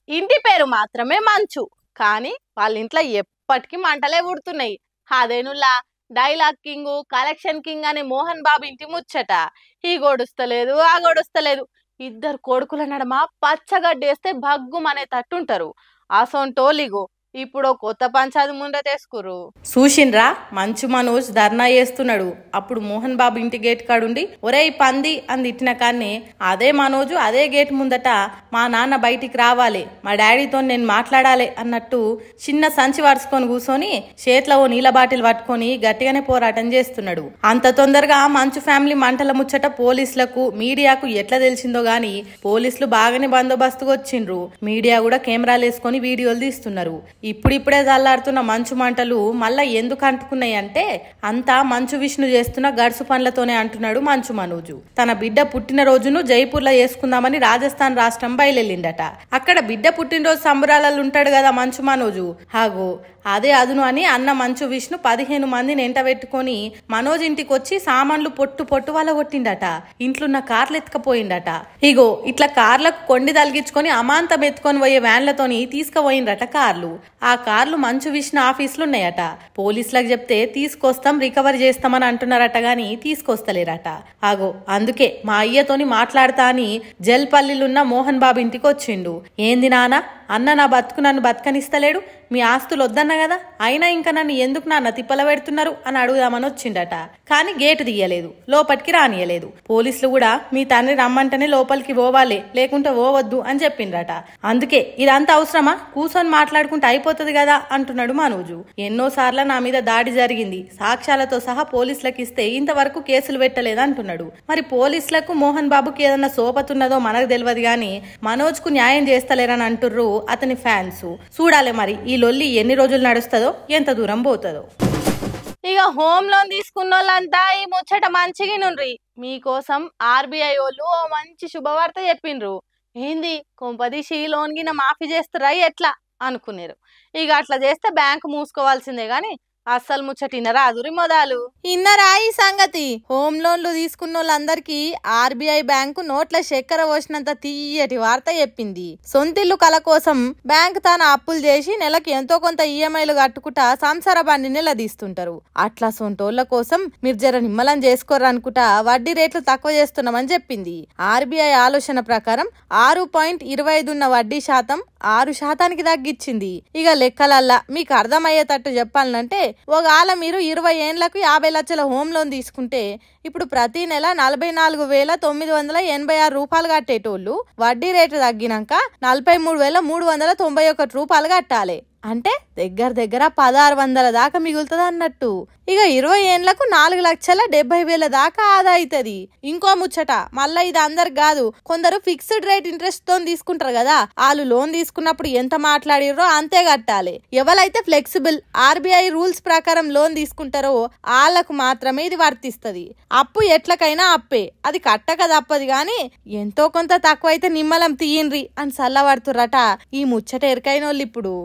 ఇంటి పేరు మాత్రమే మంచు, కానీ వాళ్ళ ఇంట్లో ఎప్పటికీ మంటలే పుడుతున్నాయి. అదేనులా డైలాగ్ కింగ్, కలెక్షన్ కింగ్ అనే మోహన్ బాబు ఇంటి ముచ్చట. ఈ గొడుస్తలేదు ఆ గొడుస్తలేదు, ఇద్దరు కొడుకుల నడమ పచ్చగడ్డేస్తే భగ్గుమనే తట్టుంటారు. అసొంటోలిగో ఇప్పుడు కొత్త పంచాది ముందే తీసుకురు. చూసిండ్రా, మంచు మనోజ్ ధర్నా చేస్తున్నాడు. అప్పుడు మోహన్ బాబు ఇంటి గేట్ కాడుండి ఒరేయ్ పంది అని తిట్టిన కానీ అదే మనోజు అదే గేట్ ముందట మా నాన్న బయటికి రావాలి, మా డాడీతో నేను మాట్లాడాలి అన్నట్టు చిన్న సంచి వరుసుకొని కూర్చొని చేతిలో ఓ నీళ్ళ బాటిల్ పట్టుకొని గట్టిగానే పోరాటం చేస్తున్నాడు. అంత తొందరగా మంచు ఫ్యామిలీ మంటల ముచ్చట పోలీసులకు మీడియాకు ఎట్లా తెలిసిందో గాని పోలీసులు బాగానే బందోబస్తుగా వచ్చిండ్రు. మీడియా కూడా కెమెరాలు వేసుకొని వీడియోలు తీస్తున్నారు. ఇప్పుడిప్పుడే చల్లారుతున్న మంచు మంటలు మళ్ళా ఎందుకు అంటుకున్నాయి అంటే అంతా మంచు విష్ణు చేస్తున్న గడుసు పనులతోనే అంటున్నాడు మంచు మనోజు. తన బిడ్డ పుట్టినరోజును జైపూర్ లో చేసుకుందామని రాజస్థాన్ రాష్ట్రం బయలుదేరిండట. అక్కడ బిడ్డ పుట్టినరోజు సంబరాలలో ఉంటాడు కదా మంచు మనోజు. హాగో అదే అదును అని అన్న మంచు విష్ణు 15 మందిని ఎంట పెట్టుకొని మనోజ్ ఇంటికి వచ్చి సామాన్లు పొట్టు పొట్టు వాళ్ళ కొట్టిండట. ఇంట్లున్న కార్లు ఎత్తుకపోయిండట. ఇగో ఇట్లా కార్లకు కొండి తలిగించుకొని అమాంతం ఎత్తుకొని పోయే వ్యాన్లతోని తీసుకుపోయిండట కార్లు. ఆ కార్లు మంచు విష్ణు ఆఫీసులు ఉన్నాయట. పోలీసులకు చెప్తే తీసుకొస్తాం రికవర్ చేస్తామని అంటున్నారట గాని తీసుకొస్తలేరట. ఆగో అందుకే మా అయ్యతోని మాట్లాడతా అని జల్పల్లిలున్న మోహన్ బాబు ఇంటికి వచ్చిండు. ఏంది నాన్న, అన్న నా బతుకు నన్ను బతకనిస్తలేడు, మీ ఆస్తులు వద్దన్నా కదా, అయినా ఇంకా నన్ను ఎందుకు నాన్న తిప్పల పెడుతున్నారు అని అడుగుదామని వచ్చిండట. కానీ గేటు తీయలేదు, లోపలికి రానియలేదు. పోలీసులు కూడా మీ తండ్రి రమ్మంటేనే లోపలికి పోవాలి, లేకుంటే పోవద్దు అని చెప్పిండ్రట. అందుకే ఇదంతా అవసరమా, కూర్చొని మాట్లాడుకుంటే అయిపోతుంది కదా అంటున్నాడు మనోజు. ఎన్నోసార్లు నా మీద దాడి జరిగింది, సాక్ష్యాలతో సహా పోలీసులకు ఇస్తే ఇంతవరకు కేసులు పెట్టలేదు అంటున్నాడు. మరి పోలీసులకు మోహన్ బాబుకి ఏదన్నా సోపతున్నదో మనకు తెలియదు గాని మనోజ్ కు న్యాయం చేస్తలేరని అంటుర్రు అతని ఫ్యాన్స్. చూడాలి మరి ఈ లొల్లి ఎన్ని రోజులు నడుస్తుందో, ఎంత దూరం పోతుందో. ఇక హోమ్ లోన్ తీసుకున్న వాళ్ళంతా ఈ ముచ్చట మంచిగా నుండ్రి. మీకోసం ఆర్బీఐ వాళ్ళు ఓ మంచి శుభవార్త చెప్పిండ్రు. ఏంది కొంపదీసి లోన్ గిన మాఫీ చేస్తారా ఎట్లా అనుకున్నారు. ఇక అట్లా చేస్తే బ్యాంకు మూసుకోవాల్సిందే గాని అస్సలు ముచ్చటిన రాదురి మొదలు. ఇన్నరా ఈ సంగతి, హోమ్ లోన్లు తీసుకున్న వాళ్ళందరికీ ఆర్బీఐ బ్యాంకు నోట్ల చక్కెర పోసినంత తీయటి వార్త చెప్పింది. సొంతిల్లు కల కోసం బ్యాంకు తాను అప్పులు చేసి నెలకి ఎంతో కొంత ఈఎంఐలు కట్టుకుంటా సంసార బండి నిలదీస్తుంటారు. అట్లా సొంటోళ్ల కోసం మీరు జర నిమ్మలం చేసుకోరు అనుకుంటా వడ్డీ రేట్లు తక్కువ చేస్తున్నామని చెప్పింది. ఆర్బీఐ ఆలోచన ప్రకారం 6.25 ఉన్న వడ్డీ శాతం 6% తగ్గించింది. ఇక లెక్కలల్లా మీకు అర్థమయ్యేటట్టు చెప్పాలంటే ఒకవేళ మీరు 20 ఏళ్లకు 50 లక్షల హోమ్ లోన్ తీసుకుంటే ఇప్పుడు ప్రతి నెల 44,986 రూపాయలు కట్టేటోళ్ళు వడ్డీ రేటు తగ్గినాక 43,391 రూపాయలు కట్టాలి. అంటే దగ్గర దగ్గర 1,600 దాకా మిగులుతుంది అన్నట్టు. ఇక 20 ఏళ్లకు 4,70,000 దాకా ఆదా అవుతుంది. ఇంకో ముచ్చట, మళ్ళా ఇది అందరికి కాదు, కొందరు ఫిక్స్డ్ రేట్ ఇంట్రెస్ట్ తో తీసుకుంటారు కదా, వాళ్ళు లోన్ తీసుకున్నప్పుడు ఎంత మాట్లాడిరో అంతే కట్టాలి. ఎవరైతే ఫ్లెక్సిబుల్ ఆర్బీఐ రూల్స్ ప్రకారం లోన్ తీసుకుంటారో వాళ్ళకు మాత్రమే ఇది వర్తిస్తుంది. అప్పు ఎట్లకైనా అప్పే, అది కట్టక తప్పదు గాని ఎంతో కొంత తక్కువ అయితే నిమ్మలం తీయండ్రి అని సల్లబడుతుర్రట ఈ ముచ్చట ఎరకైన వాళ్ళు ఇప్పుడు.